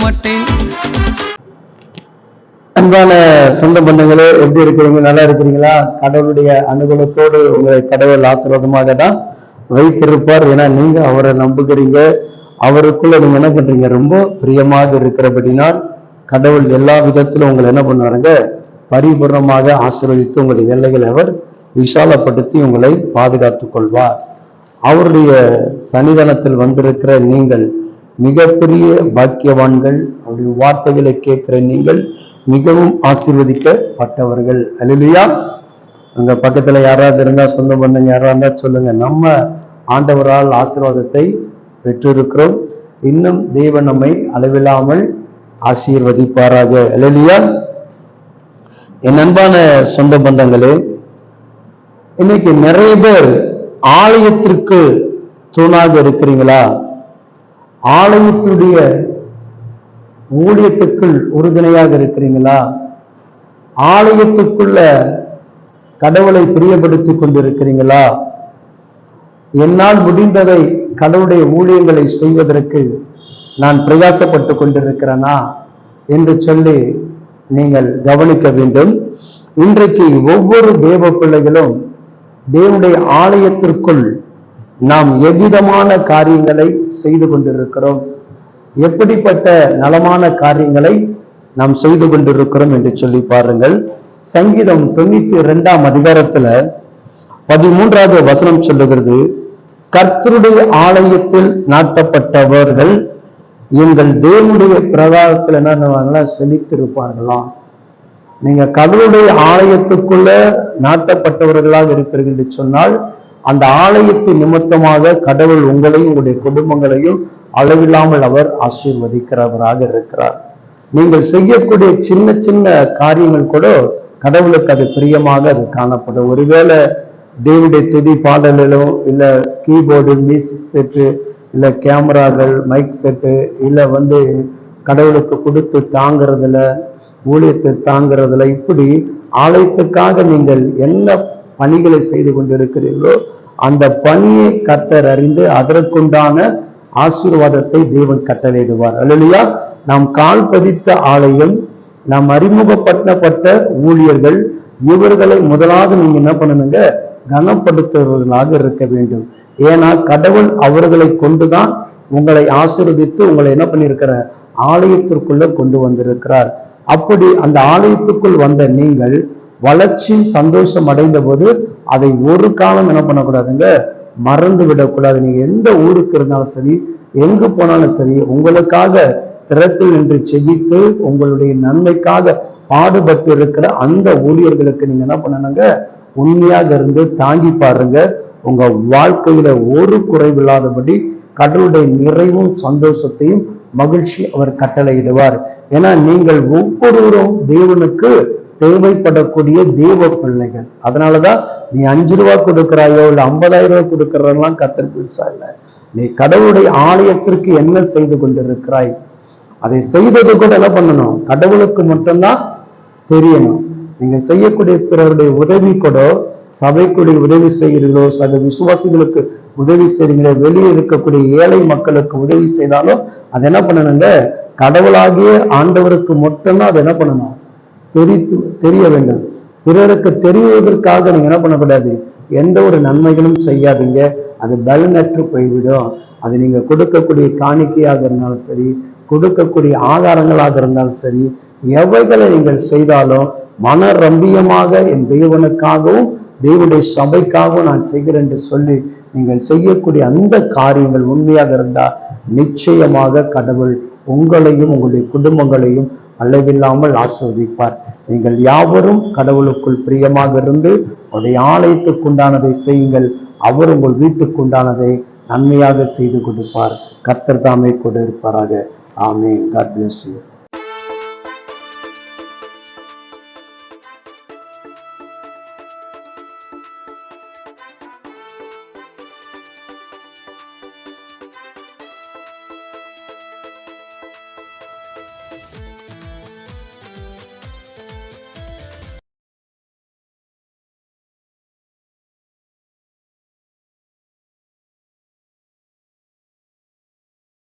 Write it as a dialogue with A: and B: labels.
A: மாட்டேன்.
B: அன்பான சொந்த பந்தங்களே, எப்படி இருக்கிறீங்க? நல்லா இருக்கிறீங்களா? கடவுளுடைய அனுகூலத்தோடு உங்களை கடவுள் ஆசீர்வாதமாக தான் வைத்திருப்பார். ஏன்னா நீங்க அவரை நம்புகிறீங்க, அவருக்குள்ள நீங்க என்ன பண்றீங்க? ரொம்ப பிரியமாக இருக்கிறபடினால் கடவுள் எல்லா விதத்திலும் உங்களை என்ன பண்ணுவாருங்க? பரிபூர்ணமாக ஆசீர்வதித்து உங்களுடைய எல்லைகளை அவர் விசாலப்படுத்தி உங்களை பாதுகாத்துக் கொள்வார். அவருடைய சன்னிதானத்தில் வந்திருக்கிற நீங்கள் மிகப்பெரிய பாக்கியவான்கள். அவருடைய வார்த்தைகளை கேட்கிற நீங்கள் மிகவும் ஆசீர்வதிக்கப்பட்டவர்கள். அல்லேலூயா. அங்க பக்கத்துல யாராவது இருந்தா, சொந்த பந்தங்க யாராவது இருந்தா சொல்லுங்க, நம்ம ஆண்டவரால் ஆசீர்வாதத்தை பெற்றிருக்கிறோம். இன்னும் தேவன் நம்மை அளவில்லாமல் ஆசீர்வதிப்பாராக. அல்லேலூயா. என் அன்பான சொந்த பந்தங்களே, இன்னைக்கு நிறைய பேர் ஆலயத்திற்கு தூணாக இருக்கிறீங்களா? ஆலயத்துடைய ஊழியத்துக்குள் உறுதுணையாக இருக்கிறீங்களா? ஆலயத்துக்குள்ள கடவுளை பிரியப்படுத்திக் கொண்டிருக்கிறீங்களா? என்னால் முடிந்ததை கடவுளுடைய ஊழியங்களை செய்வதற்கு நான் பிரயாசப்பட்டு கொண்டிருக்கிறேனா என்று சொல்லி நீங்கள் கவனிக்க வேண்டும். இன்றைக்கு ஒவ்வொரு தேவ பிள்ளைகளும் தேவனுடைய ஆலயத்திற்குள் நாம் எவ்விதமான காரியங்களை செய்து கொண்டிருக்கிறோம், எப்படிப்பட்ட நலமான காரியங்களை நாம் செய்து கொண்டிருக்கிறோம் என்று சொல்லி பாருங்கள். சங்கீதம் 92ஆம் அதிகாரத்துல 13வது வசனம் சொல்லுகிறது, கர்த்தருடைய ஆலயத்தில் நாட்டப்பட்டவர்கள் எங்கள் தேவனுடைய பிரகாரத்தில் என்ன செழித்திருப்பார்களாம். நீங்க கடவுளுடைய ஆலயத்துக்குள்ள நாட்டப்பட்டவர்களாக இருப்பீர்கள் என்று சொன்னால், அந்த ஆலயத்தின் நிமித்தமாக கடவுள் உங்களையும் உங்களுடைய குடும்பங்களையும் அளவில்லாமல் அவர் ஆசீர்வதிக்கிறவராக இருக்கிறார். நீங்கள் செய்யக்கூடிய சின்ன சின்ன காரியங்கள் கூட கடவுளுக்கு அது பிரியமாக அது காணப்படும். ஒருவேளை தேவனுடைய துதி பாடலிலோ, இல்ல கீபோர்டு, மியூசிக் செட்டு, இல்ல கேமராக்கள், மைக் செட்டு, இல்ல கடவுளுக்கு கொடுத்து தாங்கிறதுல, ஊழியத்தை தாங்கிறதுல, இப்படி ஆலயத்துக்காக நீங்கள் என்ன பணிகளை செய்து கொண்டிருக்கிறீர்களோ அந்த பணியை கர்த்தர் அறிந்து அதற்குண்டான ஆசீர்வாதத்தை தேவன் கட்டளையிடுவார். அல்லேலூயா. நாம் கால் பதித்த ஆலயம், நாம் அறிமுகப்படுத்தப்பட்ட ஊழியர்கள், இவர்களை முதலாவது நீங்க என்ன பண்ணணுங்க? கனப்படுத்துவர்களாக இருக்க வேண்டும். ஏன்னா கடவுள் அவர்களை கொண்டுதான் உங்களை ஆசீர்வதித்து உங்களை என்ன பண்ணியிருக்கிற ஆலயத்திற்குள்ள கொண்டு வந்திருக்கிறார். அப்படி அந்த ஆலயத்துக்குள் வந்த நீங்கள் வளர்ச்சி சந்தோஷம் அடைந்த போது அதை ஒரு காலம் என்ன பண்ணக்கூடாதுங்க? மறந்து விடக்கூடாது. நீங்க எந்த ஊருக்கு இருந்தாலும் சரி, எங்கு போனாலும் சரி, உங்களுக்காக திறப்பில் நின்று செபித்து உங்களுடைய நன்மைக்காக பாடுபட்டு இருக்கிற அந்த ஊழியர்களுக்கு நீங்க என்ன பண்ணணுங்க? உண்மையாக இருந்து தாங்கி பாருங்க. உங்க வாழ்க்கையில ஒரு குறைவில்லாதபடி கடவுளுடைய நிறைவும் சந்தோஷத்தையும் மகிழ்ச்சி அவர் கட்டளையிடுவார். ஏன்னா நீங்கள் ஒவ்வொருவரும் தேவனுக்கு தேவைப்படக்கூடிய தேவ பிள்ளைகள். அதனாலதான் நீ 5 ரூபா கொடுக்கிறாயோ இல்ல 50,000 ரூபாய் கொடுக்கறதெல்லாம் கர்த்தர் பெருசா இல்லை. நீ கடவுளுடைய ஆலயத்திற்கு என்ன செய்து கொண்டிருக்கிறாய், அதை செய்தது கூட என்ன பண்ணணும்? கடவுளுக்கு மட்டும்தான் தெரியணும். நீங்க செய்யக்கூடிய பிறருடைய உதவி கூட, சபைக்குடைய உதவி செய்கிறீர்களோ, சக விசுவாசிகளுக்கு உதவி செய்றீங்களோ, வெளியே இருக்கக்கூடிய ஏழை மக்களுக்கு உதவி செய்தாலும் அது என்ன பண்ணணுங்க? கடவுளாகிய ஆண்டவருக்கு மட்டும்தான் அது என்ன பண்ணணும்? தெரிய வேண்டும். பிறருக்கு தெரிவதற்காக நீங்க என்ன பண்ணக்கூடாது? எந்த ஒரு நன்மைகளும் செய்யாதீங்க. அது பலனற்று போய்விடும். அது நீங்க கொடுக்கக்கூடிய காணிக்கையாக இருந்தாலும் சரி, கொடுக்கக்கூடிய ஆதாரங்களாக இருந்தாலும் சரி, எவைகளை நீங்கள் செய்தாலும் மன ரம்பியமாக என் தேவனுக்காகவும் தேவனுடைய சபைக்காகவும் நான் செய்கிறேன் என்று சொல்லி நீங்கள் செய்யக்கூடிய அந்த காரியங்கள் உண்மையாக இருந்தால் நிச்சயமாக கடவுள் உங்களையும் உங்களுடைய குடும்பங்களையும் அளவில்லாமல் ஆசீர்வதிப்பார். நீங்கள் யாவரும் கடவுளுக்குள் பிரியமாக இருந்து அவருடைய ஆலயத்துக்கு உண்டானதை செய்யுங்கள். அவர் உங்கள் வீட்டுக்கு உண்டானதை நன்மையாக செய்து கொடுப்பார். கர்த்தர் தாமே கூட இருப்பாராக. ஆமென். God bless you.